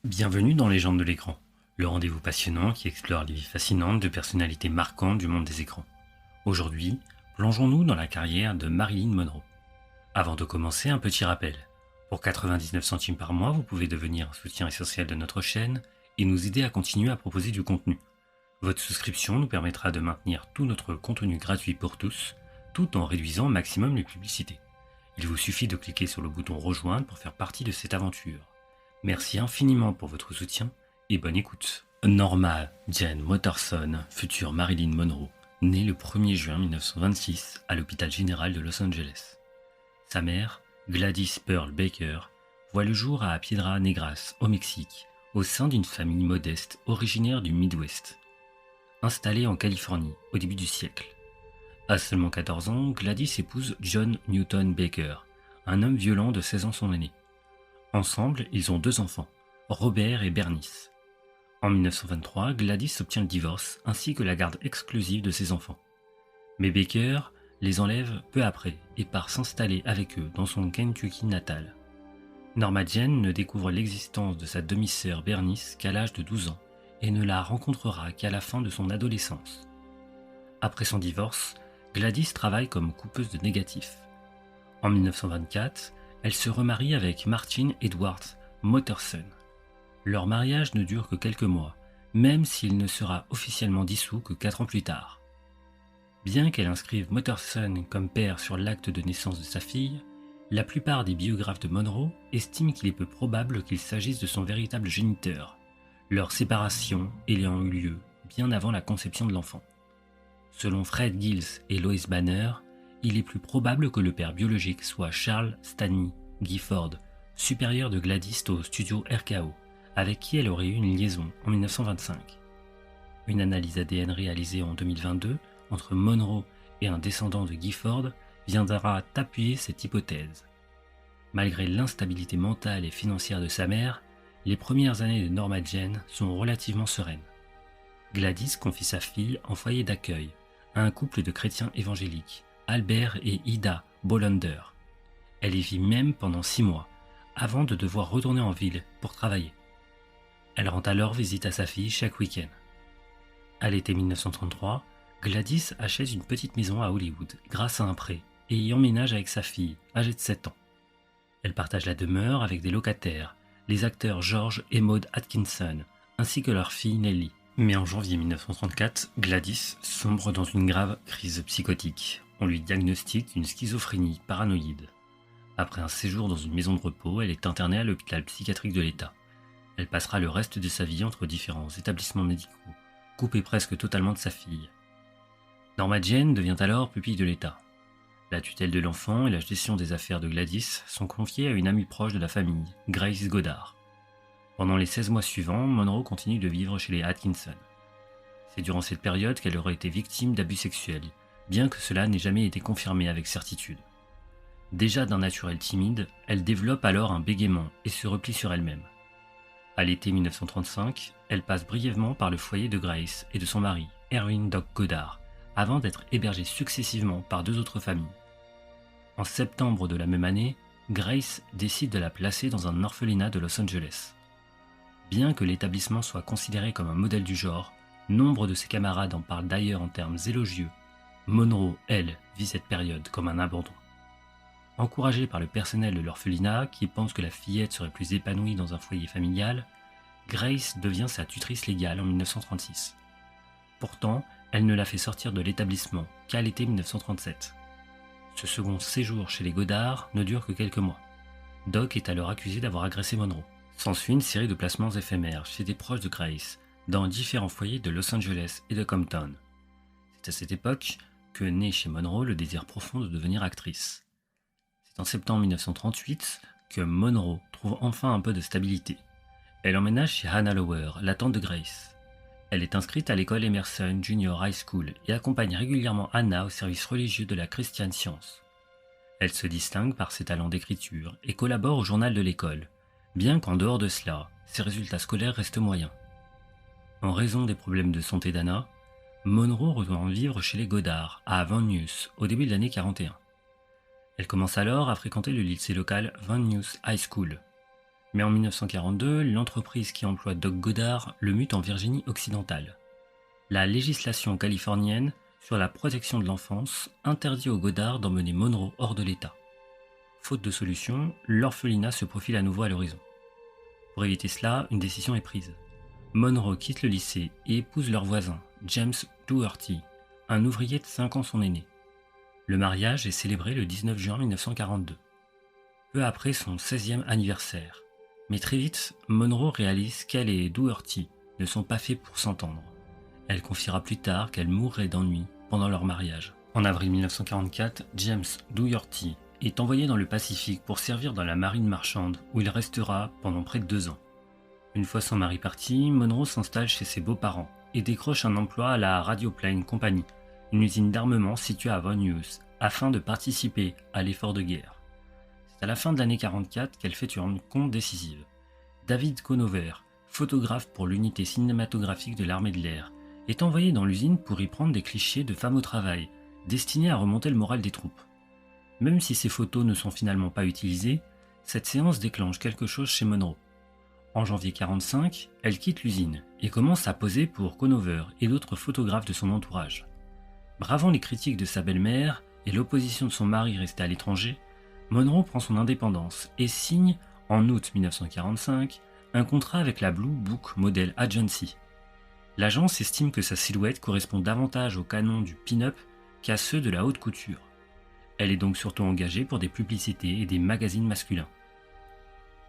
Bienvenue dans Légende de l'écran, le rendez-vous passionnant qui explore les vies fascinantes de personnalités marquantes du monde des écrans. Aujourd'hui, plongeons-nous dans la carrière de Marilyn Monroe. Avant de commencer, un petit rappel. Pour 99 centimes par mois, vous pouvez devenir un soutien essentiel de notre chaîne et nous aider à continuer à proposer du contenu. Votre souscription nous permettra de maintenir tout notre contenu gratuit pour tous, tout en réduisant au maximum les publicités. Il vous suffit de cliquer sur le bouton rejoindre pour faire partie de cette aventure. Merci infiniment pour votre soutien et bonne écoute. Norma Jane Watterson, future Marilyn Monroe, née le 1er juin 1926 à l'hôpital général de Los Angeles. Sa mère, Gladys Pearl Baker, voit le jour à Piedras Negras, au Mexique, au sein d'une famille modeste originaire du Midwest. Installée en Californie au début du siècle. À seulement 14 ans, Gladys épouse John Newton Baker, un homme violent de 16 ans son aîné. Ensemble, ils ont 2 enfants, Robert et Bernice. En 1923, Gladys obtient le divorce ainsi que la garde exclusive de ses enfants. Mais Baker les enlève peu après et part s'installer avec eux dans son Kentucky natal. Norma Jane ne découvre l'existence de sa demi-sœur Bernice qu'à l'âge de 12 ans et ne la rencontrera qu'à la fin de son adolescence. Après son divorce, Gladys travaille comme coupeuse de négatifs. En 1924, elle se remarie avec Martin Edward Motterson. Leur mariage ne dure que quelques mois, même s'il ne sera officiellement dissous que 4 ans plus tard. Bien qu'elle inscrive Motterson comme père sur l'acte de naissance de sa fille, la plupart des biographes de Monroe estiment qu'il est peu probable qu'il s'agisse de son véritable géniteur, leur séparation ayant eu lieu bien avant la conception de l'enfant. Selon Fred Giles et Lois Banner, il est plus probable que le père biologique soit Charles Stanley Gifford, supérieur de Gladys au studio RKO, avec qui elle aurait eu une liaison en 1925. Une analyse ADN réalisée en 2022 entre Monroe et un descendant de Gifford viendra appuyer cette hypothèse. Malgré l'instabilité mentale et financière de sa mère, les premières années de Norma Jane sont relativement sereines. Gladys confie sa fille en foyer d'accueil à un couple de chrétiens évangéliques, Albert et Ida Bolander. Elle y vit même pendant 6 mois, avant de devoir retourner en ville pour travailler. Elle rend alors visite à sa fille chaque week-end. À l'été 1933, Gladys achète une petite maison à Hollywood grâce à un prêt et y emménage avec sa fille, âgée de 7 ans. Elle partage la demeure avec des locataires, les acteurs George et Maud Atkinson, ainsi que leur fille Nellie. Mais en janvier 1934, Gladys sombre dans une grave crise psychotique. On lui diagnostique une schizophrénie paranoïde. Après un séjour dans une maison de repos, elle est internée à l'hôpital psychiatrique de l'État. Elle passera le reste de sa vie entre différents établissements médicaux, coupée presque totalement de sa fille. Norma Jane devient alors pupille de l'État. La tutelle de l'enfant et la gestion des affaires de Gladys sont confiées à une amie proche de la famille, Grace Goddard. Pendant les 16 mois suivants, Monroe continue de vivre chez les Atkinson. C'est durant cette période qu'elle aurait été victime d'abus sexuels, bien que cela n'ait jamais été confirmé avec certitude. Déjà d'un naturel timide, elle développe alors un bégaiement et se replie sur elle-même. À l'été 1935, elle passe brièvement par le foyer de Grace et de son mari, Erwin Doc Goddard, avant d'être hébergée successivement par 2 autres familles. En septembre de la même année, Grace décide de la placer dans un orphelinat de Los Angeles. Bien que l'établissement soit considéré comme un modèle du genre, nombre de ses camarades en parlent d'ailleurs en termes élogieux. Monroe, elle, vit cette période comme un abandon. Encouragée par le personnel de l'orphelinat, qui pense que la fillette serait plus épanouie dans un foyer familial, Grace devient sa tutrice légale en 1936. Pourtant, elle ne la fait sortir de l'établissement qu'à l'été 1937. Ce second séjour chez les Goddard ne dure que quelques mois. Doc est alors accusé d'avoir agressé Monroe. S'ensuit une série de placements éphémères chez des proches de Grace, dans différents foyers de Los Angeles et de Compton. C'est à cette époque que naît chez Monroe le désir profond de devenir actrice. C'est en septembre 1938 que Monroe trouve enfin un peu de stabilité. Elle emménage chez Hannah Lower, la tante de Grace. Elle est inscrite à l'école Emerson Junior High School et accompagne régulièrement Hannah au service religieux de la Christian Science. Elle se distingue par ses talents d'écriture et collabore au journal de l'école, bien qu'en dehors de cela, ses résultats scolaires restent moyens. En raison des problèmes de santé d'Hannah, Monroe retourne vivre chez les Goddard, à Van Nuys, au début de l'année 41. Elle commence alors à fréquenter le lycée local Van Nuys High School. Mais en 1942, l'entreprise qui emploie Doc Goddard le mute en Virginie occidentale. La législation californienne sur la protection de l'enfance interdit aux Goddard d'emmener Monroe hors de l'État. Faute de solution, l'orphelinat se profile à nouveau à l'horizon. Pour éviter cela, une décision est prise. Monroe quitte le lycée et épouse leur voisin, James Dougherty, un ouvrier de 5 ans son aîné. Le mariage est célébré le 19 juin 1942, peu après son 16e anniversaire. Mais très vite, Monroe réalise qu'elle et Dougherty ne sont pas faits pour s'entendre. Elle confiera plus tard qu'elle mourrait d'ennui pendant leur mariage. En avril 1944, James Dougherty est envoyé dans le Pacifique pour servir dans la marine marchande où il restera pendant près de 2 ans. Une fois son mari parti, Monroe s'installe chez ses beaux-parents et décroche un emploi à la Radioplane Company, une usine d'armement située à Von Nuys, afin de participer à l'effort de guerre. C'est à la fin de l'année 44 qu'elle fait une rencontre décisive. David Conover, photographe pour l'unité cinématographique de l'armée de l'air, est envoyé dans l'usine pour y prendre des clichés de femmes au travail, destinés à remonter le moral des troupes. Même si ces photos ne sont finalement pas utilisées, cette séance déclenche quelque chose chez Monroe. En janvier 1945, elle quitte l'usine et commence à poser pour Conover et d'autres photographes de son entourage. Bravant les critiques de sa belle-mère et l'opposition de son mari resté à l'étranger, Monroe prend son indépendance et signe, en août 1945, un contrat avec la Blue Book Model Agency. L'agence estime que sa silhouette correspond davantage aux canons du pin-up qu'à ceux de la haute couture. Elle est donc surtout engagée pour des publicités et des magazines masculins.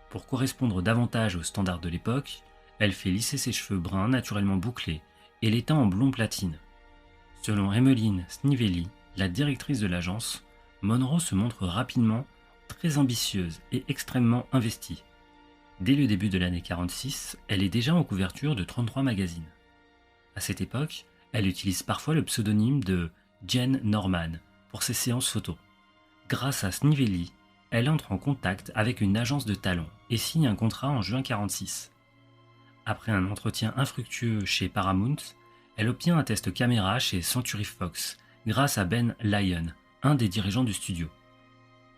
Pour correspondre davantage aux standards de l'époque, elle fait lisser ses cheveux bruns naturellement bouclés et les teint en blond platine. Selon Emmeline Snivelli, la directrice de l'agence, Monroe se montre rapidement très ambitieuse et extrêmement investie. Dès le début de l'année 46, elle est déjà en couverture de 33 magazines. À cette époque, elle utilise parfois le pseudonyme de Jane Norman pour ses séances photos. Grâce à Snivelli, elle entre en contact avec une agence de talent et signe un contrat en juin 1946. Après un entretien infructueux chez Paramount, elle obtient un test caméra chez Century Fox grâce à Ben Lyon, un des dirigeants du studio.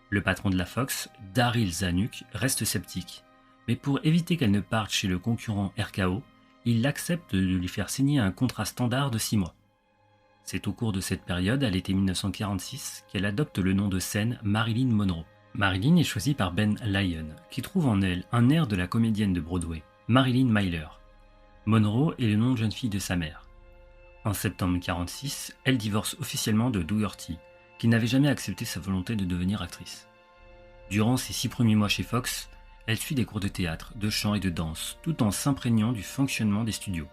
Le patron de la Fox, Daryl Zanuck, reste sceptique, mais pour éviter qu'elle ne parte chez le concurrent RKO, il accepte de lui faire signer un contrat standard de 6 mois. C'est au cours de cette période, à l'été 1946, qu'elle adopte le nom de scène Marilyn Monroe. Marilyn est choisie par Ben Lyon, qui trouve en elle un air de la comédienne de Broadway, Marilyn Myler. Monroe est le nom de jeune fille de sa mère. En septembre 1946, elle divorce officiellement de Dougherty, qui n'avait jamais accepté sa volonté de devenir actrice. Durant ses 6 premiers mois chez Fox, elle suit des cours de théâtre, de chant et de danse, tout en s'imprégnant du fonctionnement des studios.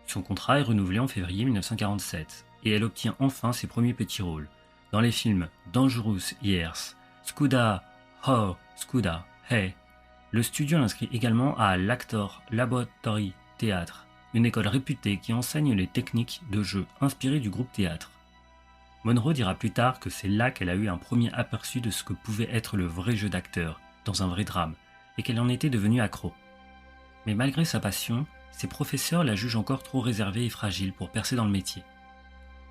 Son contrat est renouvelé en février 1947, et elle obtient enfin ses premiers petits rôles, dans les films Dangerous Years, Scuda, Ho, Scuda, Hey. Le studio l'inscrit également à l'Actor Laboratory Theatre, une école réputée qui enseigne les techniques de jeu inspirées du groupe théâtre. Monroe dira plus tard que c'est là qu'elle a eu un premier aperçu de ce que pouvait être le vrai jeu d'acteur, dans un vrai drame, et qu'elle en était devenue accro. Mais malgré sa passion, ses professeurs la jugent encore trop réservée et fragile pour percer dans le métier.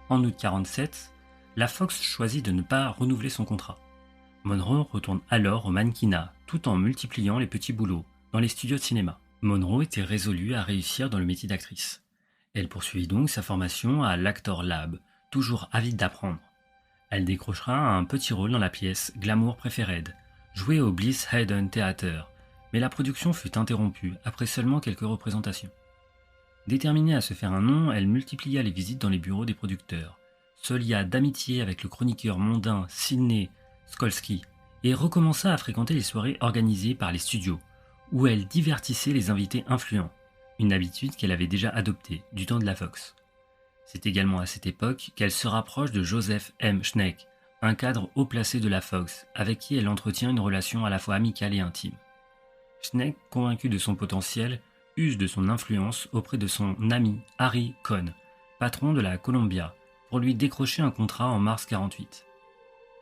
En août 1947, la Fox choisit de ne pas renouveler son contrat. Monroe retourne alors au mannequinat, tout en multipliant les petits boulots dans les studios de cinéma. Monroe était résolue à réussir dans le métier d'actrice. Elle poursuivit donc sa formation à l'Actor Lab, toujours avide d'apprendre. Elle décrochera un petit rôle dans la pièce Glamour Preferred, jouée au Bliss Hayden Theater, mais la production fut interrompue après seulement quelques représentations. Déterminée à se faire un nom, elle multiplia les visites dans les bureaux des producteurs, se lia d'amitié avec le chroniqueur mondain Sidney Skolsky et recommença à fréquenter les soirées organisées par les studios, où elle divertissait les invités influents, une habitude qu'elle avait déjà adoptée du temps de la Fox. C'est également à cette époque qu'elle se rapproche de Joseph M. Schneck, un cadre haut placé de la Fox, avec qui elle entretient une relation à la fois amicale et intime. Schneck, convaincu de son potentiel, use de son influence auprès de son ami Harry Cohn, patron de la Columbia, pour lui décrocher un contrat en mars 1948.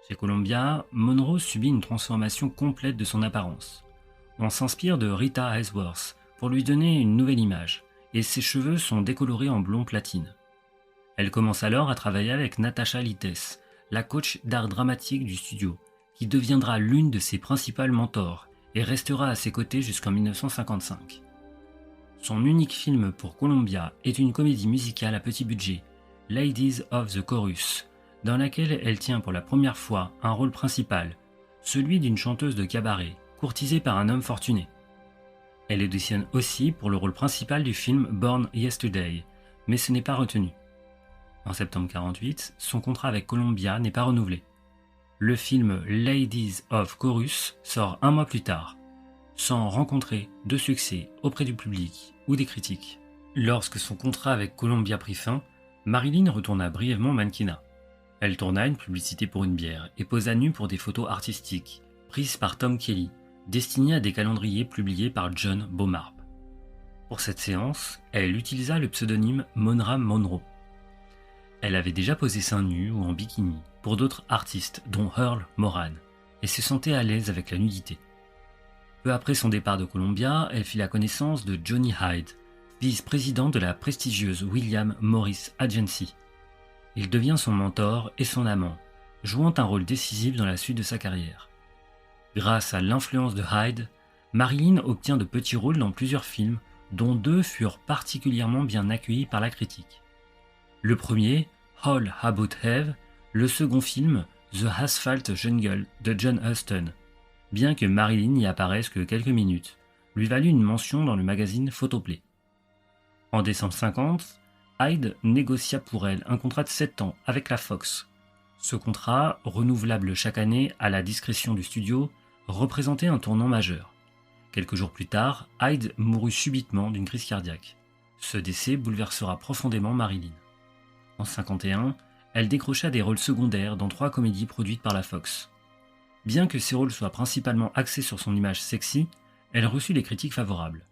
Chez Columbia, Monroe subit une transformation complète de son apparence. On s'inspire de Rita Hayworth pour lui donner une nouvelle image, et ses cheveux sont décolorés en blond platine. Elle commence alors à travailler avec Natasha Littes, la coach d'art dramatique du studio, qui deviendra l'une de ses principales mentors et restera à ses côtés jusqu'en 1955. Son unique film pour Columbia est une comédie musicale à petit budget, Ladies of the Chorus, dans laquelle elle tient pour la première fois un rôle principal, celui d'une chanteuse de cabaret, courtisée par un homme fortuné. Elle auditionne aussi pour le rôle principal du film Born Yesterday, mais ce n'est pas retenu. En septembre 1948, son contrat avec Columbia n'est pas renouvelé. Le film Ladies of Chorus sort un mois plus tard, sans rencontrer de succès auprès du public ou des critiques. Lorsque son contrat avec Columbia prit fin, Marilyn retourna brièvement au mannequinat. Elle tourna une publicité pour une bière et posa nue pour des photos artistiques, prises par Tom Kelly, destinées à des calendriers publiés par John Beaumarp. Pour cette séance, elle utilisa le pseudonyme Monra Monroe. Elle avait déjà posé seins nus ou en bikini pour d'autres artistes, dont Earl Moran, et se sentait à l'aise avec la nudité. Peu après son départ de Columbia, elle fit la connaissance de Johnny Hyde, vice-président de la prestigieuse William Morris Agency. Il devient son mentor et son amant, jouant un rôle décisif dans la suite de sa carrière. Grâce à l'influence de Hyde, Marilyn obtient de petits rôles dans plusieurs films, dont 2 furent particulièrement bien accueillis par la critique. Le premier, All About Eve, le second film, The Asphalt Jungle de John Huston, bien que Marilyn n'y apparaisse que quelques minutes, lui valut une mention dans le magazine Photoplay. En décembre 50, Hyde négocia pour elle un contrat de 7 ans avec la Fox. Ce contrat, renouvelable chaque année à la discrétion du studio, représentait un tournant majeur. Quelques jours plus tard, Hyde mourut subitement d'une crise cardiaque. Ce décès bouleversera profondément Marilyn. En 1951, elle décrocha des rôles secondaires dans 3 comédies produites par la Fox. Bien que ces rôles soient principalement axés sur son image sexy, elle reçut des critiques favorables.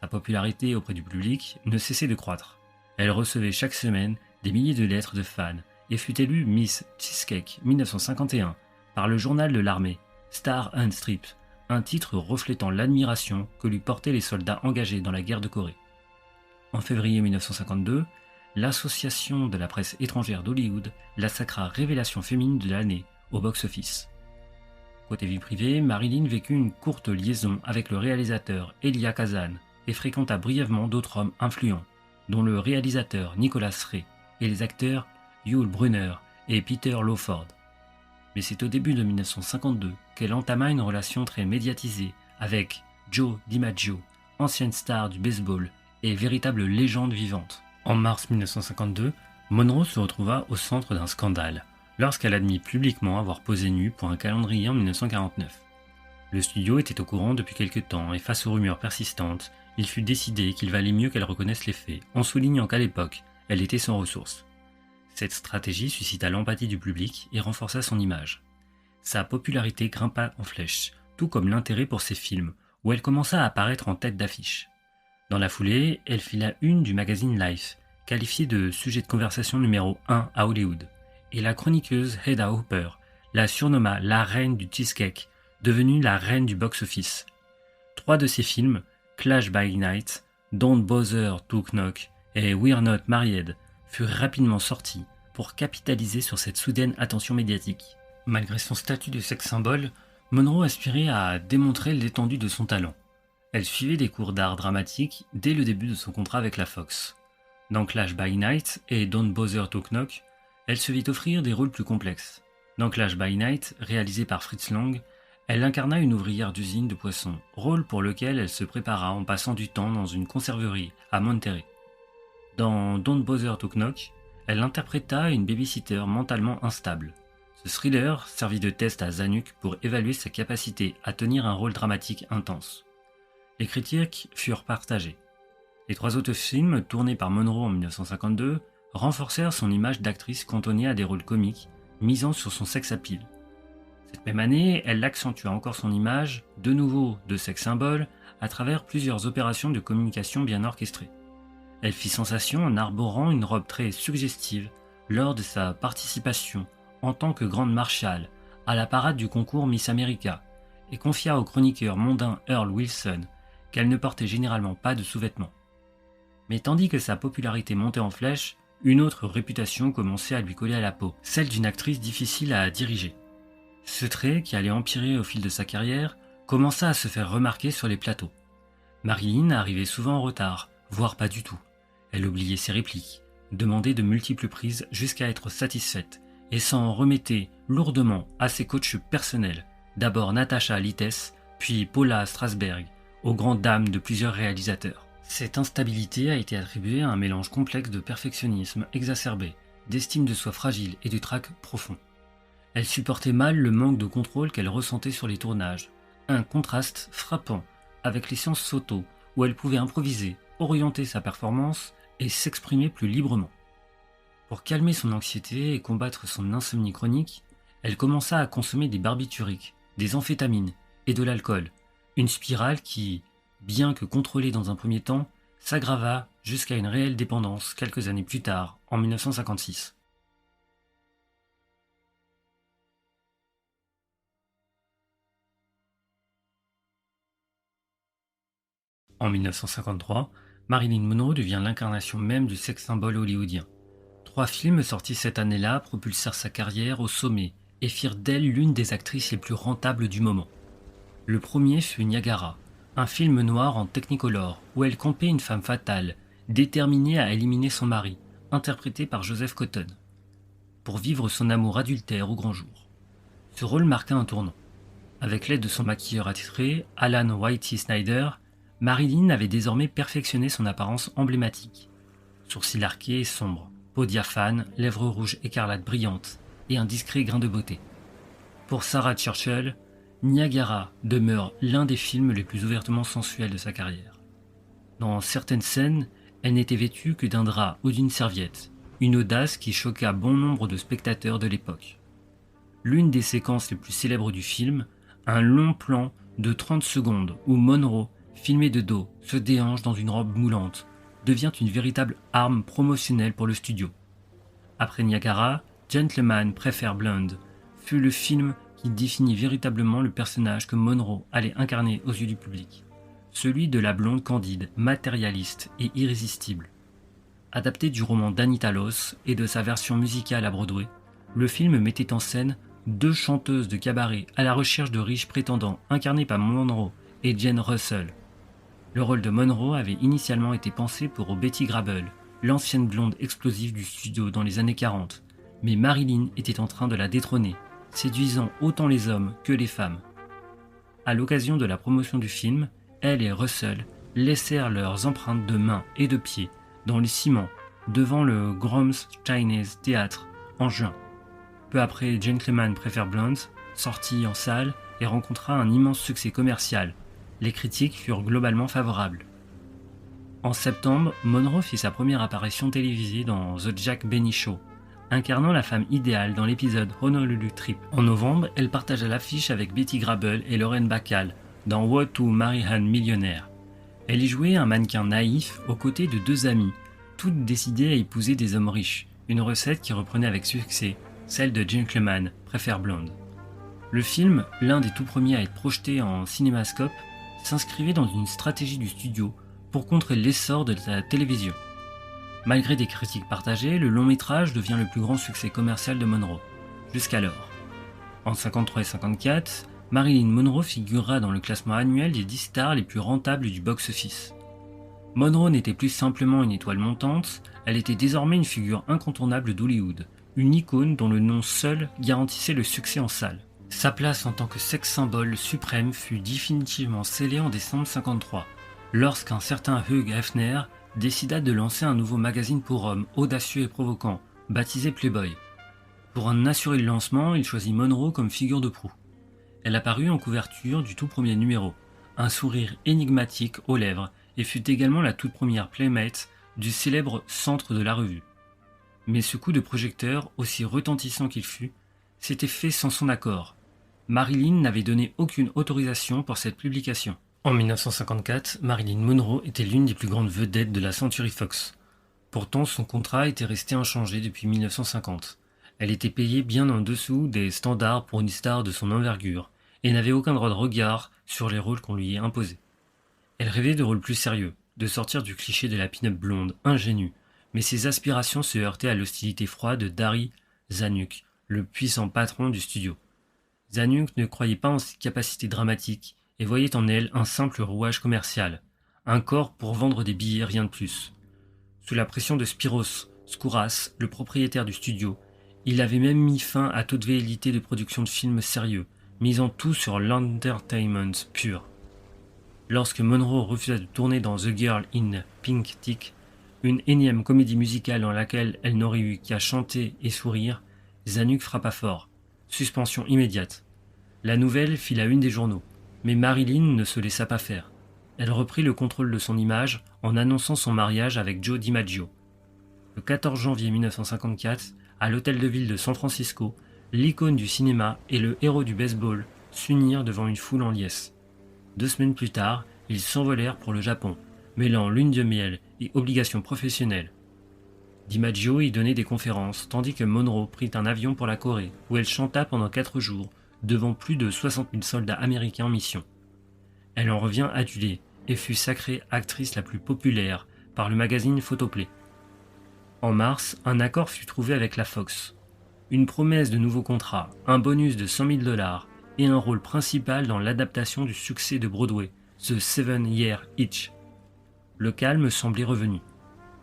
Sa popularité auprès du public ne cessait de croître. Elle recevait chaque semaine des milliers de lettres de fans et fut élue Miss Cheesecake 1951 par le journal de l'armée, Star and Stripes, un titre reflétant l'admiration que lui portaient les soldats engagés dans la guerre de Corée. En février 1952, l'Association de la presse étrangère d'Hollywood la sacra révélation féminine de l'année au box-office. Côté vie privée, Marilyn vécut une courte liaison avec le réalisateur Elia Kazan et fréquenta brièvement d'autres hommes influents, dont le réalisateur Nicholas Ray et les acteurs Yul Brynner et Peter Lawford. Mais c'est au début de 1952 qu'elle entama une relation très médiatisée avec Joe DiMaggio, ancienne star du baseball et véritable légende vivante. En mars 1952, Monroe se retrouva au centre d'un scandale lorsqu'elle admit publiquement avoir posé nue pour un calendrier en 1949. Le studio était au courant depuis quelque temps et face aux rumeurs persistantes, il fut décidé qu'il valait mieux qu'elle reconnaisse les faits, en soulignant qu'à l'époque, elle était sans ressources. Cette stratégie suscita l'empathie du public et renforça son image. Sa popularité grimpa en flèche, tout comme l'intérêt pour ses films, où elle commença à apparaître en tête d'affiche. Dans la foulée, elle fit la une du magazine Life, qualifiée de sujet de conversation numéro 1 à Hollywood, et la chroniqueuse Hedda Hopper la surnomma la reine du cheesecake, devenue la reine du box-office. 3 de ses films, Clash by Night, Don't Bother to Knock et We're Not Married, furent rapidement sortis pour capitaliser sur cette soudaine attention médiatique. Malgré son statut de sex symbole, Monroe aspirait à démontrer l'étendue de son talent. Elle suivait des cours d'art dramatique dès le début de son contrat avec la Fox. Dans Clash by Night et Don't Bother to Knock, elle se vit offrir des rôles plus complexes. Dans Clash by Night, réalisé par Fritz Lang, elle incarna une ouvrière d'usine de poissons, rôle pour lequel elle se prépara en passant du temps dans une conserverie à Monterey. Dans Don't Bother to Knock, elle interpréta une babysitter mentalement instable. Ce thriller servit de test à Zanuck pour évaluer sa capacité à tenir un rôle dramatique intense. Les critiques furent partagées. Les 3 autres films, tournés par Monroe en 1952, renforcèrent son image d'actrice cantonnée à des rôles comiques, misant sur son sex appeal. Cette même année, elle accentua encore son image, de nouveau de sex symbole, à travers plusieurs opérations de communication bien orchestrées. Elle fit sensation en arborant une robe très suggestive lors de sa participation en tant que grande marshal à la parade du concours Miss America et confia au chroniqueur mondain Earl Wilson qu'elle ne portait généralement pas de sous-vêtements. Mais tandis que sa popularité montait en flèche, une autre réputation commençait à lui coller à la peau, celle d'une actrice difficile à diriger. Ce trait, qui allait empirer au fil de sa carrière, commença à se faire remarquer sur les plateaux. Marilyn arrivait souvent en retard, voire pas du tout. Elle oubliait ses répliques, demandait de multiples prises jusqu'à être satisfaite, et s'en remettait lourdement à ses coachs personnels, d'abord Natasha Littes, puis Paula Strasberg, aux grandes dames de plusieurs réalisateurs. Cette instabilité a été attribuée à un mélange complexe de perfectionnisme exacerbé, d'estime de soi fragile et du trac profond. Elle supportait mal le manque de contrôle qu'elle ressentait sur les tournages, un contraste frappant avec les séances photo où elle pouvait improviser, orienter sa performance et s'exprimer plus librement. Pour calmer son anxiété et combattre son insomnie chronique, elle commença à consommer des barbituriques, des amphétamines et de l'alcool, une spirale qui, bien que contrôlée dans un premier temps, s'aggrava jusqu'à une réelle dépendance quelques années plus tard, en 1956. En 1953, Marilyn Monroe devient l'incarnation même du sex symbole hollywoodien. 3 films sortis cette année-là propulsèrent sa carrière au sommet et firent d'elle l'une des actrices les plus rentables du moment. Le premier fut Niagara, un film noir en technicolor où elle campait une femme fatale, déterminée à éliminer son mari, interprété par Joseph Cotton, pour vivre son amour adultère au grand jour. Ce rôle marqua un tournant. Avec l'aide de son maquilleur attitré, Alan Whitey Snyder, Marilyn avait désormais perfectionné son apparence emblématique. Sourcils arqués et sombres, peau diaphane, lèvres rouges écarlates brillantes et un discret grain de beauté. Pour Sarah Churchill, Niagara demeure l'un des films les plus ouvertement sensuels de sa carrière. Dans certaines scènes, elle n'était vêtue que d'un drap ou d'une serviette, une audace qui choqua bon nombre de spectateurs de l'époque. L'une des séquences les plus célèbres du film, un long plan de 30 secondes où Monroe, filmée de dos, se déhanche dans une robe moulante, devient une véritable arme promotionnelle pour le studio. Après Niagara, Gentleman Prefer Blonde fut le film qui définit véritablement le personnage que Monroe allait incarner aux yeux du public, celui de la blonde candide, matérialiste et irrésistible. Adapté du roman d'Anita Loos et de sa version musicale à Broadway, le film mettait en scène 2 chanteuses de cabaret à la recherche de riches prétendants incarnées par Monroe et Jane Russell. Le rôle de Monroe avait initialement été pensé pour Betty Grable, l'ancienne blonde explosive du studio dans les années 40, mais Marilyn était en train de la détrôner, séduisant autant les hommes que les femmes. À l'occasion de la promotion du film, elle et Russell laissèrent leurs empreintes de mains et de pieds dans le ciment devant le Groms Chinese Theatre en juin. Peu après, Gentleman Prefer Blonde sortit en salle et rencontra un immense succès commercial. Les critiques furent globalement favorables. En septembre, Monroe fit sa première apparition télévisée dans The Jack Benny Show, incarnant la femme idéale dans l'épisode Honolulu Trip. En novembre, elle partagea l'affiche avec Betty Grable et Lauren Bacall dans How to Marry a Millionaire. Elle y jouait un mannequin naïf aux côtés de 2 amies, toutes décidées à épouser des hommes riches, une recette qui reprenait avec succès celle de Gentleman Prefer Blonde. Le film, l'un des tout premiers à être projeté en cinémascope, s'inscrivait dans une stratégie du studio pour contrer l'essor de la télévision. Malgré des critiques partagées, le long métrage devient le plus grand succès commercial de Monroe, jusqu'alors. En 1953 et 1954, Marilyn Monroe figurera dans le classement annuel des 10 stars les plus rentables du box-office. Monroe n'était plus simplement une étoile montante, elle était désormais une figure incontournable d'Hollywood, une icône dont le nom seul garantissait le succès en salle. Sa place en tant que sex symbole suprême fut définitivement scellée en décembre 1953, lorsqu'un certain Hugh Hefner décida de lancer un nouveau magazine pour hommes audacieux et provoquant, baptisé Playboy. Pour en assurer le lancement, il choisit Monroe comme figure de proue. Elle apparut en couverture du tout premier numéro, un sourire énigmatique aux lèvres, et fut également la toute première playmate du célèbre centre de la revue. Mais ce coup de projecteur, aussi retentissant qu'il fut, s'était fait sans son accord. Marilyn n'avait donné aucune autorisation pour cette publication. En 1954, Marilyn Monroe était l'une des plus grandes vedettes de la Century Fox. Pourtant, son contrat était resté inchangé depuis 1950. Elle était payée bien en dessous des standards pour une star de son envergure et n'avait aucun droit de regard sur les rôles qu'on lui imposait. Elle rêvait de rôles plus sérieux, de sortir du cliché de la pin-up blonde, ingénue, mais ses aspirations se heurtaient à l'hostilité froide de Darry Zanuck, le puissant patron du studio. Zanuck ne croyait pas en ses capacités dramatiques et voyait en elle un simple rouage commercial, un corps pour vendre des billets, rien de plus. Sous la pression de Spiros Skouras, le propriétaire du studio, il avait même mis fin à toute velléité de production de films sérieux, misant tout sur l'entertainment pur. Lorsque Monroe refusa de tourner dans The Girl in Pink Tick, une énième comédie musicale dans laquelle elle n'aurait eu qu'à chanter et sourire, Zanuck frappa fort. Suspension immédiate. La nouvelle fit la une des journaux, mais Marilyn ne se laissa pas faire. Elle reprit le contrôle de son image en annonçant son mariage avec Joe DiMaggio. Le 14 janvier 1954, à l'hôtel de ville de San Francisco, l'icône du cinéma et le héros du baseball s'unirent devant une foule en liesse. 2 semaines plus tard, ils s'envolèrent pour le Japon, mêlant lune de miel et obligations professionnelles. DiMaggio y donnait des conférences, tandis que Monroe prit un avion pour la Corée, où elle chanta pendant 4 jours, devant plus de 60 000 soldats américains en mission. Elle en revint adulée et fut sacrée actrice la plus populaire par le magazine Photoplay. En mars, un accord fut trouvé avec la Fox. Une promesse de nouveaux contrats, un bonus de $100 000 et un rôle principal dans l'adaptation du succès de Broadway, The 7-Year Itch. Le calme semblait revenu.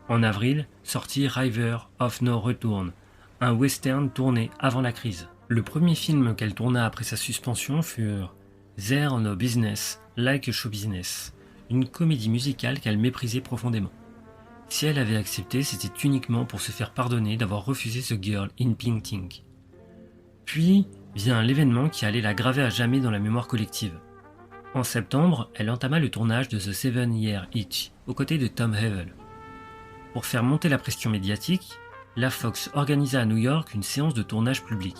En avril, sortit River of No Return, un western tourné avant la crise. Le premier film qu'elle tourna après sa suspension fut There No Business Like a Show Business, une comédie musicale qu'elle méprisait profondément. Si elle avait accepté, c'était uniquement pour se faire pardonner d'avoir refusé The Girl in Pink Tick. Puis vient l'événement qui allait la graver à jamais dans la mémoire collective. En septembre, elle entama le tournage de The 7-Year Itch, aux côtés de Tom Havel. Pour faire monter la pression médiatique, la Fox organisa à New York une séance de tournage public.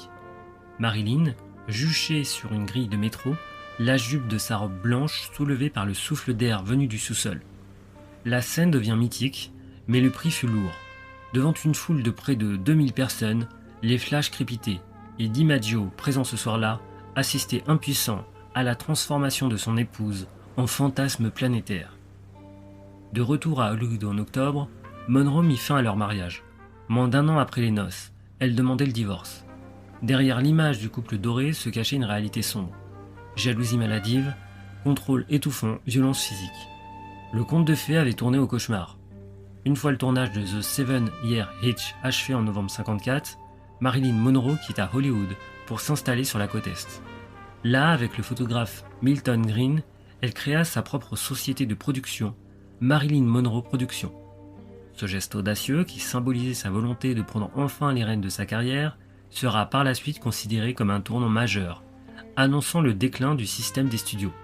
Marilyn, juchée sur une grille de métro, la jupe de sa robe blanche soulevée par le souffle d'air venu du sous-sol. La scène devient mythique, mais le prix fut lourd. Devant une foule de près de 2000 personnes, les flashs crépitaient, et DiMaggio, présent ce soir-là, assistait impuissant à la transformation de son épouse en fantasme planétaire. De retour à Hollywood en octobre, Monroe mit fin à leur mariage. Moins d'1 an après les noces, elle demandait le divorce. Derrière l'image du couple doré se cachait une réalité sombre. Jalousie maladive, contrôle étouffant, violence physique. Le conte de fées avait tourné au cauchemar. Une fois le tournage de The 7-Year Itch achevé en novembre 1954, Marilyn Monroe quitta Hollywood pour s'installer sur la côte Est. Là, avec le photographe Milton Green, elle créa sa propre société de production, Marilyn Monroe Productions. Ce geste audacieux, qui symbolisait sa volonté de prendre enfin les rênes de sa carrière, sera par la suite considéré comme un tournant majeur, annonçant le déclin du système des studios.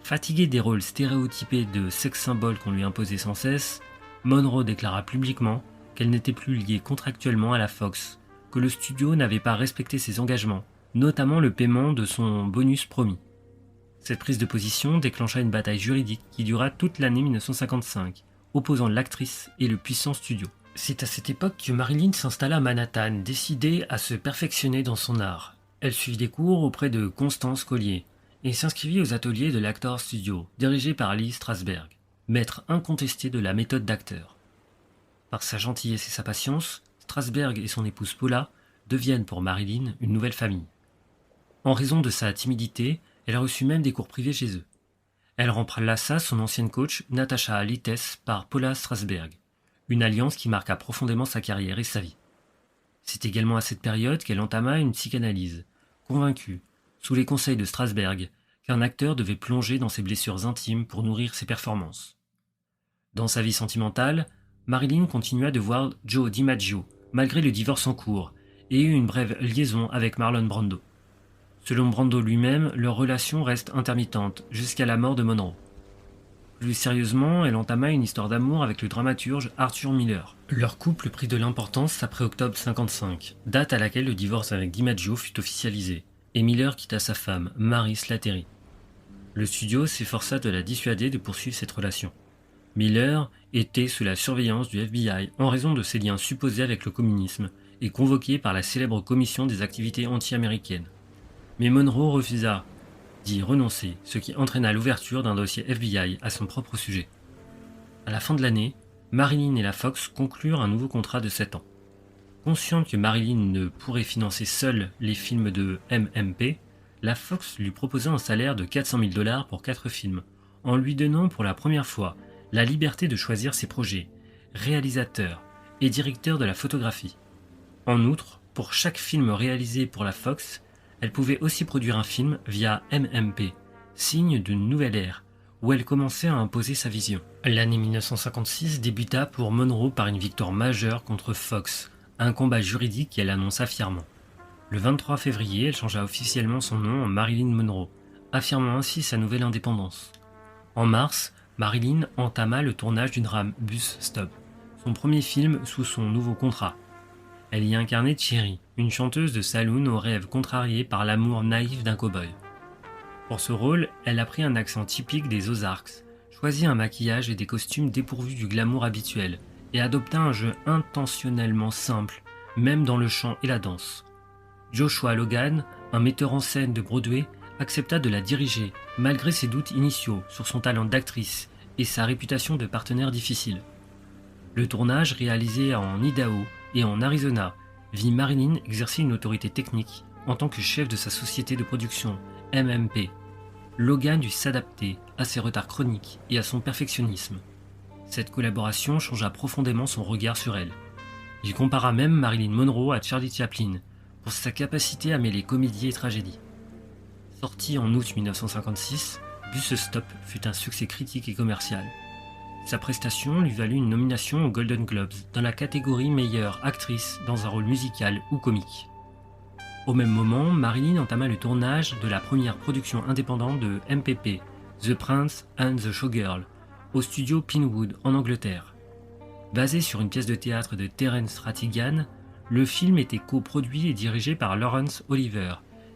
Fatiguée des rôles stéréotypés de sex-symboles qu'on lui imposait sans cesse, Monroe déclara publiquement qu'elle n'était plus liée contractuellement à la Fox, que le studio n'avait pas respecté ses engagements, notamment le paiement de son bonus promis. Cette prise de position déclencha une bataille juridique qui dura toute l'année 1955, opposant l'actrice et le puissant studio. C'est à cette époque que Marilyn s'installa à Manhattan, décidée à se perfectionner dans son art. Elle suivit des cours auprès de Constance Collier et s'inscrivit aux ateliers de l'Actor Studio, dirigé par Lee Strasberg, maître incontesté de la méthode d'acteur. Par sa gentillesse et sa patience, Strasberg et son épouse Paula deviennent pour Marilyn une nouvelle famille. En raison de sa timidité, elle reçut même des cours privés chez eux. Elle remplaça son ancienne coach Natasha Lites par Paula Strasberg, une alliance qui marqua profondément sa carrière et sa vie. C'est également à cette période qu'elle entama une psychanalyse, convaincue, sous les conseils de Strasberg, qu'un acteur devait plonger dans ses blessures intimes pour nourrir ses performances. Dans sa vie sentimentale, Marilyn continua de voir Joe DiMaggio, malgré le divorce en cours, et eut une brève liaison avec Marlon Brando. Selon Brando lui-même, leur relation reste intermittente jusqu'à la mort de Monroe. Plus sérieusement, elle entama une histoire d'amour avec le dramaturge Arthur Miller. Leur couple prit de l'importance après octobre 1955, date à laquelle le divorce avec DiMaggio fut officialisé, et Miller quitta sa femme, Mary Slattery. Le studio s'efforça de la dissuader de poursuivre cette relation. Miller était sous la surveillance du FBI en raison de ses liens supposés avec le communisme et convoqué par la célèbre commission des activités anti-américaines. Mais Monroe refusa d'y renoncer, ce qui entraîna l'ouverture d'un dossier FBI à son propre sujet. À la fin de l'année, Marilyn et la Fox conclurent un nouveau contrat de 7 ans. Consciente que Marilyn ne pourrait financer seule les films de MMP, la Fox lui proposa un salaire de 400 000 $ pour 4 films, en lui donnant pour la première fois la liberté de choisir ses projets, réalisateur et directeur de la photographie. En outre, pour chaque film réalisé pour la Fox, elle pouvait aussi produire un film via MMP, signe d'une nouvelle ère, où elle commençait à imposer sa vision. L'année 1956 débuta pour Monroe par une victoire majeure contre Fox, un combat juridique qu'elle annonça fièrement. Le 23 février, elle changea officiellement son nom en Marilyn Monroe, affirmant ainsi sa nouvelle indépendance. En mars, Marilyn entama le tournage du drame Bus Stop, son premier film sous son nouveau contrat. Elle y incarnait Cherry, une chanteuse de saloon aux rêves contrariés par l'amour naïf d'un cow-boy. Pour ce rôle, elle a pris un accent typique des Ozarks, choisit un maquillage et des costumes dépourvus du glamour habituel, et adopta un jeu intentionnellement simple, même dans le chant et la danse. Joshua Logan, un metteur en scène de Broadway, accepta de la diriger, malgré ses doutes initiaux sur son talent d'actrice et sa réputation de partenaire difficile. Le tournage, réalisé en Idaho et en Arizona, vit Marilyn exercer une autorité technique en tant que chef de sa société de production, MMP. Logan dut s'adapter à ses retards chroniques et à son perfectionnisme. Cette collaboration changea profondément son regard sur elle. Il compara même Marilyn Monroe à Charlie Chaplin pour sa capacité à mêler comédie et tragédie. Sorti en août 1956, Bus Stop fut un succès critique et commercial. Sa prestation lui valut une nomination aux Golden Globes dans la catégorie meilleure actrice dans un rôle musical ou comique. Au même moment, Marilyn entama le tournage de la première production indépendante de MPP, The Prince and the Showgirl, au studio Pinewood en Angleterre. Basé sur une pièce de théâtre de Terence Rattigan, le film était coproduit et dirigé par Laurence Olivier,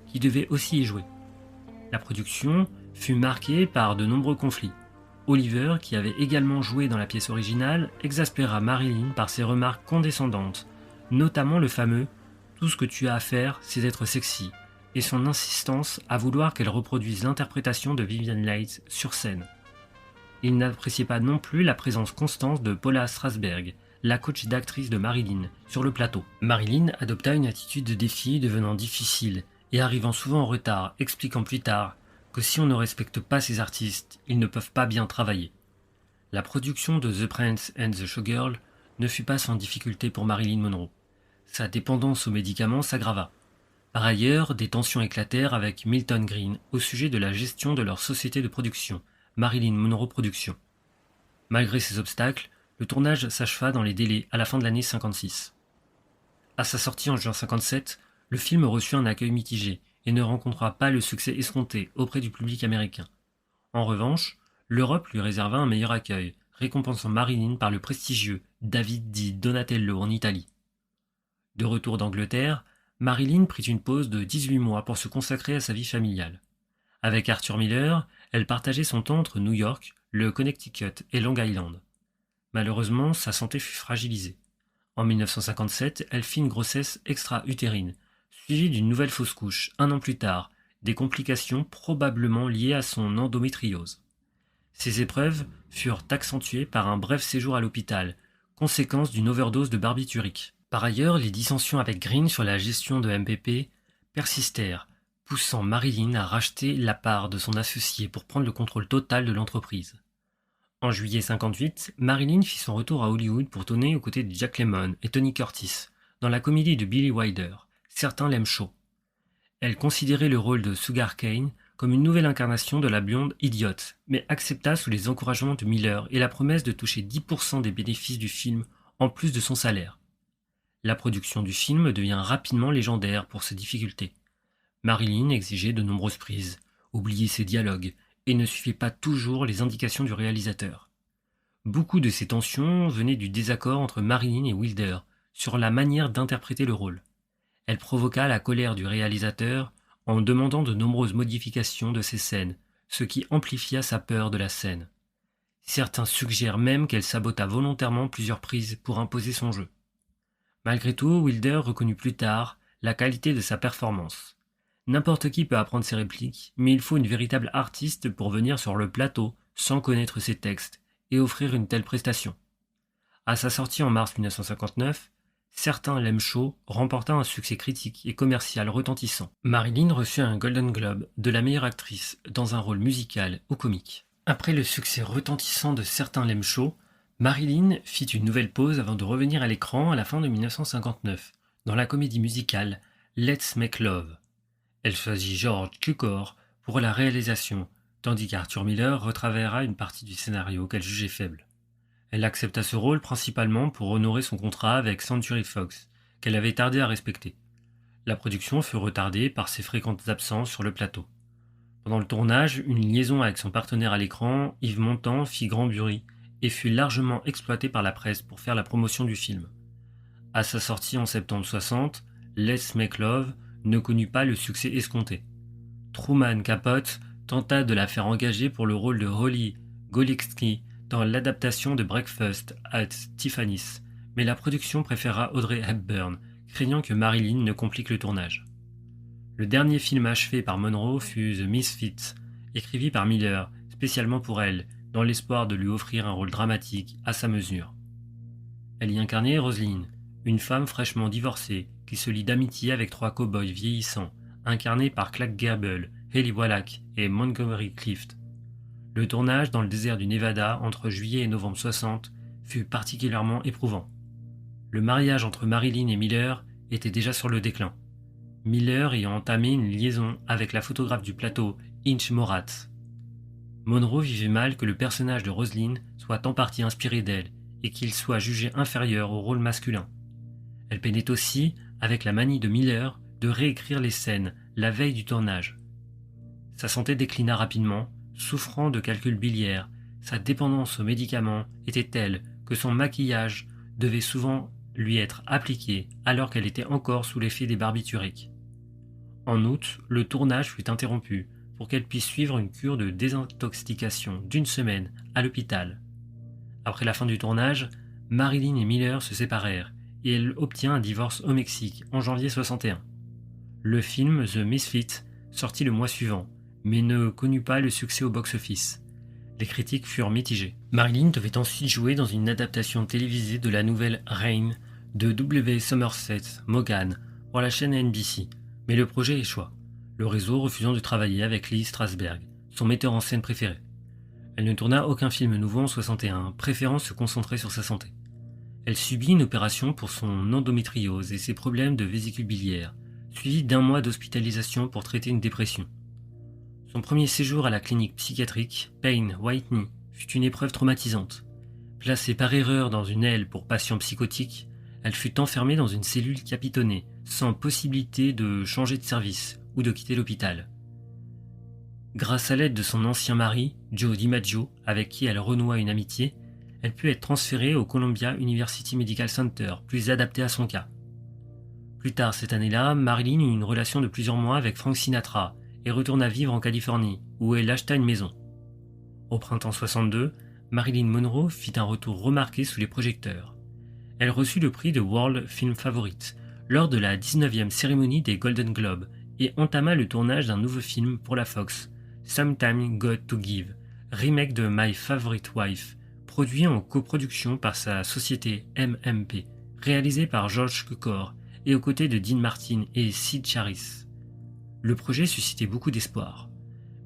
qui devait aussi y jouer. La production fut marquée par de nombreux conflits. Oliver, qui avait également joué dans la pièce originale, exaspéra Marilyn par ses remarques condescendantes, notamment le fameux « Tout ce que tu as à faire, c'est d'être sexy » et son insistance à vouloir qu'elle reproduise l'interprétation de Vivian Leigh sur scène. Il n'appréciait pas non plus la présence constante de Paula Strasberg, la coach d'actrice de Marilyn, sur le plateau. Marilyn adopta une attitude de défi devenant difficile et arrivant souvent en retard, expliquant plus tard que si on ne respecte pas ces artistes, ils ne peuvent pas bien travailler. La production de The Prince and the Showgirl ne fut pas sans difficulté pour Marilyn Monroe. Sa dépendance aux médicaments s'aggrava. Par ailleurs, des tensions éclatèrent avec Milton Green au sujet de la gestion de leur société de production, Marilyn Monroe Productions. Malgré ces obstacles, le tournage s'acheva dans les délais à la fin de l'année 56. À sa sortie en juin 57, le film reçut un accueil mitigé et ne rencontra pas le succès escompté auprès du public américain. En revanche, l'Europe lui réserva un meilleur accueil, récompensant Marilyn par le prestigieux David di Donatello en Italie. De retour d'Angleterre, Marilyn prit une pause de 18 mois pour se consacrer à sa vie familiale. Avec Arthur Miller, elle partageait son temps entre New York, le Connecticut et Long Island. Malheureusement, sa santé fut fragilisée. En 1957, elle fit une grossesse extra-utérine, suivie d'une nouvelle fausse couche, un an plus tard, des complications probablement liées à son endométriose. Ces épreuves furent accentuées par un bref séjour à l'hôpital, conséquence d'une overdose de barbiturique. Par ailleurs, les dissensions avec Green sur la gestion de MPP persistèrent, poussant Marilyn à racheter la part de son associé pour prendre le contrôle total de l'entreprise. En juillet 58, Marilyn fit son retour à Hollywood pour tourner aux côtés de Jack Lemmon et Tony Curtis dans la comédie de Billy Wilder, Certains l'aiment chaud. Elle considérait le rôle de Sugar Cane comme une nouvelle incarnation de la blonde idiote, mais accepta sous les encouragements de Miller et la promesse de toucher 10% des bénéfices du film en plus de son salaire. La production du film devient rapidement légendaire pour ses difficultés. Marilyn exigeait de nombreuses prises, oubliait ses dialogues et ne suivait pas toujours les indications du réalisateur. Beaucoup de ces tensions venaient du désaccord entre Marilyn et Wilder sur la manière d'interpréter le rôle. Elle provoqua la colère du réalisateur en demandant de nombreuses modifications de ses scènes, ce qui amplifia sa peur de la scène. Certains suggèrent même qu'elle sabota volontairement plusieurs prises pour imposer son jeu. Malgré tout, Wilder reconnut plus tard la qualité de sa performance. N'importe qui peut apprendre ses répliques, mais il faut une véritable artiste pour venir sur le plateau sans connaître ses textes et offrir une telle prestation. À sa sortie en mars 1959, Certains l'aiment chaud remporta un succès critique et commercial retentissant. Marilyn reçut un Golden Globe de la meilleure actrice dans un rôle musical ou comique. Après le succès retentissant de Certains l'aiment chaud, Marilyn fit une nouvelle pause avant de revenir à l'écran à la fin de 1959, dans la comédie musicale Let's Make Love. Elle choisit George Cukor pour la réalisation, tandis qu'Arthur Miller retravaillera une partie du scénario qu'elle jugeait faible. Elle accepta ce rôle principalement pour honorer son contrat avec Century Fox, qu'elle avait tardé à respecter. La production fut retardée par ses fréquentes absences sur le plateau. Pendant le tournage, une liaison avec son partenaire à l'écran, Yves Montand, fit grand bruit et fut largement exploitée par la presse pour faire la promotion du film. À sa sortie en septembre 60, Let's Make Love ne connut pas le succès escompté. Truman Capote tenta de la faire engager pour le rôle de Holly Golightly dans l'adaptation de Breakfast at Tiffany's, mais la production préféra Audrey Hepburn, craignant que Marilyn ne complique le tournage. Le dernier film achevé par Monroe fut The Misfits, écrivi par Miller, spécialement pour elle, dans l'espoir de lui offrir un rôle dramatique à sa mesure. Elle y incarnait Roselyne, une femme fraîchement divorcée qui se lie d'amitié avec 3 cow-boys vieillissants, incarnés par Clark Gable, Haley Wallach et Montgomery Clift. Le tournage dans le désert du Nevada entre juillet et novembre 60 fut particulièrement éprouvant. Le mariage entre Marilyn et Miller était déjà sur le déclin. Miller ayant entamé une liaison avec la photographe du plateau Inge Moratz. Monroe vivait mal que le personnage de Roselyne soit en partie inspiré d'elle et qu'il soit jugé inférieur au rôle masculin. Elle peinait aussi avec la manie de Miller de réécrire les scènes la veille du tournage. Sa santé déclina rapidement, souffrant de calculs biliaires. Sa dépendance aux médicaments était telle que son maquillage devait souvent lui être appliqué alors qu'elle était encore sous l'effet des barbituriques. En août, le tournage fut interrompu pour qu'elle puisse suivre une cure de désintoxication d'1 semaine à l'hôpital. Après la fin du tournage, Marilyn et Miller se séparèrent et elle obtient un divorce au Mexique en janvier 61. Le film The Misfits sortit le mois suivant, mais ne connut pas le succès au box-office. Les critiques furent mitigées. Marilyn devait ensuite jouer dans une adaptation télévisée de la nouvelle Rain de W. Somerset Maugham pour la chaîne NBC, mais le projet échoua, le réseau refusant de travailler avec Lee Strasberg, son metteur en scène préféré. Elle ne tourna aucun film nouveau en 61, préférant se concentrer sur sa santé. Elle subit une opération pour son endométriose et ses problèmes de vésicule biliaire, suivie d'1 mois d'hospitalisation pour traiter une dépression. Son premier séjour à la clinique psychiatrique, Payne Whitney, fut une épreuve traumatisante. Placée par erreur dans une aile pour patients psychotiques, elle fut enfermée dans une cellule capitonnée, sans possibilité de changer de service ou de quitter l'hôpital. Grâce à l'aide de son ancien mari, Joe DiMaggio, avec qui elle renoua une amitié, elle put être transférée au Columbia University Medical Center, plus adapté à son cas. Plus tard cette année-là, Marilyn eut une relation de plusieurs mois avec Frank Sinatra et retourna vivre en Californie, où elle acheta une maison. Au printemps 62, Marilyn Monroe fit un retour remarqué sous les projecteurs. Elle reçut le prix de World Film Favorite lors de la 19e cérémonie des Golden Globes et entama le tournage d'un nouveau film pour la Fox, Sometime Got to Give, remake de My Favorite Wife, produit en coproduction par sa société MMP, réalisé par George Cukor et aux côtés de Dean Martin et Sid Charisse. Le projet suscitait beaucoup d'espoir.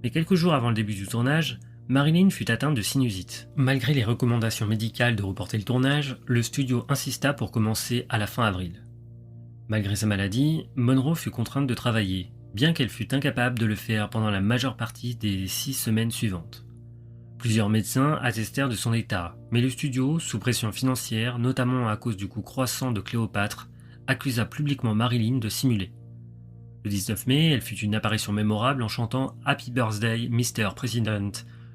Mais quelques jours avant le début du tournage, Marilyn fut atteinte de sinusite. Malgré les recommandations médicales de reporter le tournage, le studio insista pour commencer à la fin avril. Malgré sa maladie, Monroe fut contrainte de travailler, bien qu'elle fût incapable de le faire pendant la majeure partie des 6 semaines suivantes. Plusieurs médecins attestèrent de son état, mais le studio, sous pression financière, notamment à cause du coût croissant de Cléopâtre, accusa publiquement Marilyn de simuler. Le 19 mai, elle fit une apparition mémorable en chantant « Happy Birthday, Mr. President »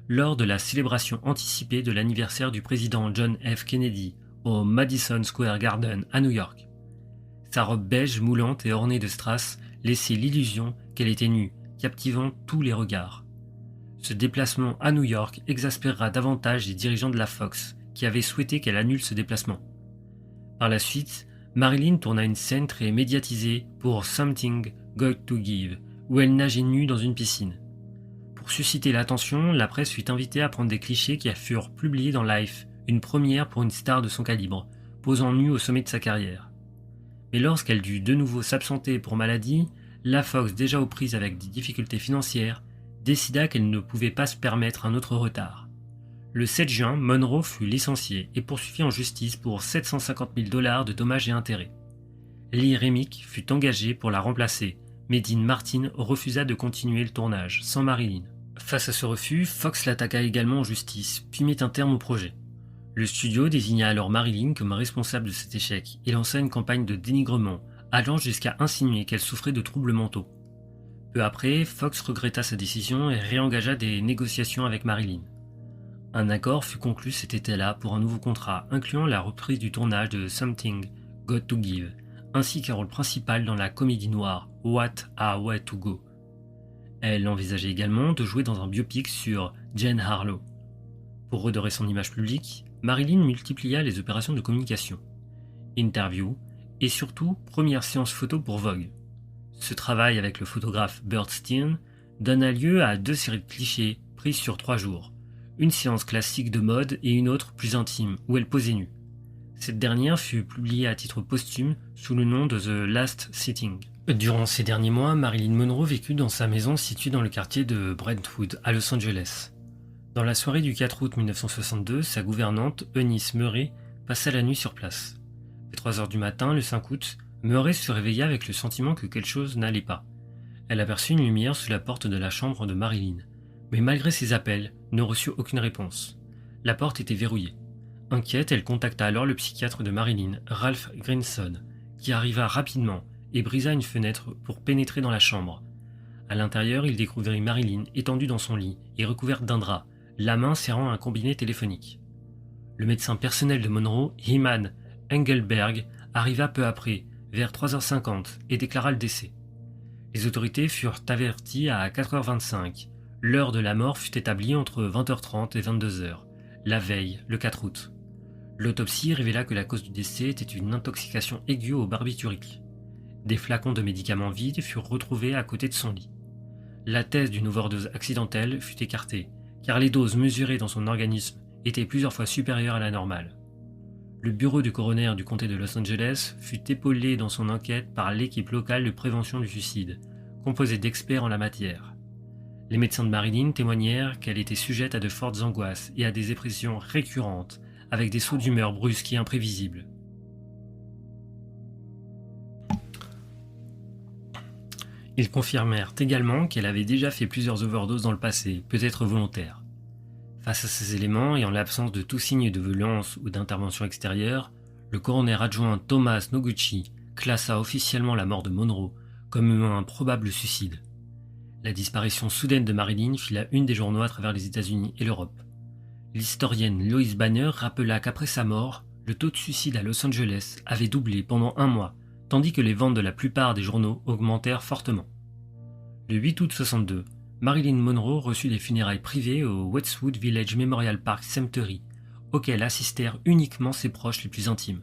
lors de la célébration anticipée de l'anniversaire du président John F. Kennedy au Madison Square Garden à New York. Sa robe beige moulante et ornée de strass laissait l'illusion qu'elle était nue, captivant tous les regards. Ce déplacement à New York exaspérera davantage les dirigeants de la Fox, qui avaient souhaité qu'elle annule ce déplacement. Par la suite, Marilyn tourna une scène très médiatisée pour Something Got to Give, où elle nageait nue dans une piscine. Pour susciter l'attention, la presse fut invitée à prendre des clichés qui furent publiés dans Life, une première pour une star de son calibre, posant nue au sommet de sa carrière. Mais lorsqu'elle dut de nouveau s'absenter pour maladie, la Fox, déjà aux prises avec des difficultés financières, décida qu'elle ne pouvait pas se permettre un autre retard. Le 7 juin, Monroe fut licenciée et poursuivie en justice pour 750 000 $ de dommages et intérêts. Lee Remick fut engagé pour la remplacer, mais Dean Martin refusa de continuer le tournage, sans Marilyn. Face à ce refus, Fox l'attaqua également en justice, puis mit un terme au projet. Le studio désigna alors Marilyn comme responsable de cet échec et lança une campagne de dénigrement, allant jusqu'à insinuer qu'elle souffrait de troubles mentaux. Peu après, Fox regretta sa décision et réengagea des négociations avec Marilyn. Un accord fut conclu cet été-là pour un nouveau contrat incluant la reprise du tournage de Something Got to Give, ainsi qu'un rôle principal dans la comédie noire What a Way to Go. Elle envisageait également de jouer dans un biopic sur Jane Harlow. Pour redorer son image publique, Marilyn multiplia les opérations de communication, interviews et surtout première séance photo pour Vogue. Ce travail avec le photographe Burt Steen donna lieu à 2 séries de clichés prises sur 3 jours, une séance classique de mode et une autre plus intime où elle posait nue. Cette dernière fut publiée à titre posthume sous le nom de The Last Sitting. Durant ces derniers mois, Marilyn Monroe vécut dans sa maison située dans le quartier de Brentwood, à Los Angeles. Dans la soirée du 4 août 1962, sa gouvernante, Eunice Murray, passa la nuit sur place. Vers 3 heures du matin, le 5 août, Murray se réveilla avec le sentiment que quelque chose n'allait pas. Elle aperçut une lumière sous la porte de la chambre de Marilyn, mais malgré ses appels, ne reçut aucune réponse. La porte était verrouillée. Inquiète, elle contacta alors le psychiatre de Marilyn, Ralph Grinson, qui arriva rapidement et brisa une fenêtre pour pénétrer dans la chambre. À l'intérieur, il découvrit Marilyn étendue dans son lit et recouverte d'un drap, la main serrant un combiné téléphonique. Le médecin personnel de Monroe, Hyman Engelberg, arriva peu après, vers 3h50, et déclara le décès. Les autorités furent averties à 4h25. L'heure de la mort fut établie entre 20h30 et 22h, la veille, le 4 août. L'autopsie révéla que la cause du décès était une intoxication aiguë au barbiturique. Des flacons de médicaments vides furent retrouvés à côté de son lit. La thèse d'une overdose accidentelle fut écartée, car les doses mesurées dans son organisme étaient plusieurs fois supérieures à la normale. Le bureau du coroner du comté de Los Angeles fut épaulé dans son enquête par l'équipe locale de prévention du suicide, composée d'experts en la matière. Les médecins de Marilyn témoignèrent qu'elle était sujette à de fortes angoisses et à des dépressions récurrentes, avec des sauts d'humeur brusques et imprévisibles. Ils confirmèrent également qu'elle avait déjà fait plusieurs overdoses dans le passé, peut-être volontaires. Face à ces éléments et en l'absence de tout signe de violence ou d'intervention extérieure, le coroner adjoint Thomas Noguchi classa officiellement la mort de Monroe comme un probable suicide. La disparition soudaine de Marilyn fit la une des journaux à travers les États-Unis et l'Europe. L'historienne Lois Banner rappela qu'après sa mort, le taux de suicide à Los Angeles avait doublé pendant 1 mois, tandis que les ventes de la plupart des journaux augmentèrent fortement. Le 8 août 62, Marilyn Monroe reçut des funérailles privées au Westwood Village Memorial Park Cemetery, auxquelles assistèrent uniquement ses proches les plus intimes.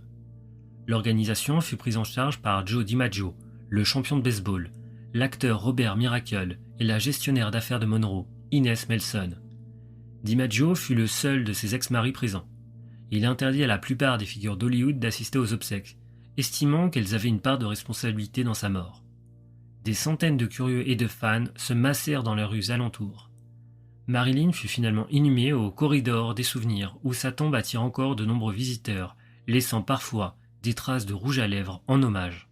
L'organisation fut prise en charge par Joe DiMaggio, le champion de baseball, l'acteur Robert Miracle et la gestionnaire d'affaires de Monroe, Inez Melson. DiMaggio fut le seul de ses ex-maris présents. Il interdit à la plupart des figures d'Hollywood d'assister aux obsèques, estimant qu'elles avaient une part de responsabilité dans sa mort. Des centaines de curieux et de fans se massèrent dans les rues alentours. Marilyn fut finalement inhumée au corridor des souvenirs où sa tombe attire encore de nombreux visiteurs, laissant parfois des traces de rouge à lèvres en hommage.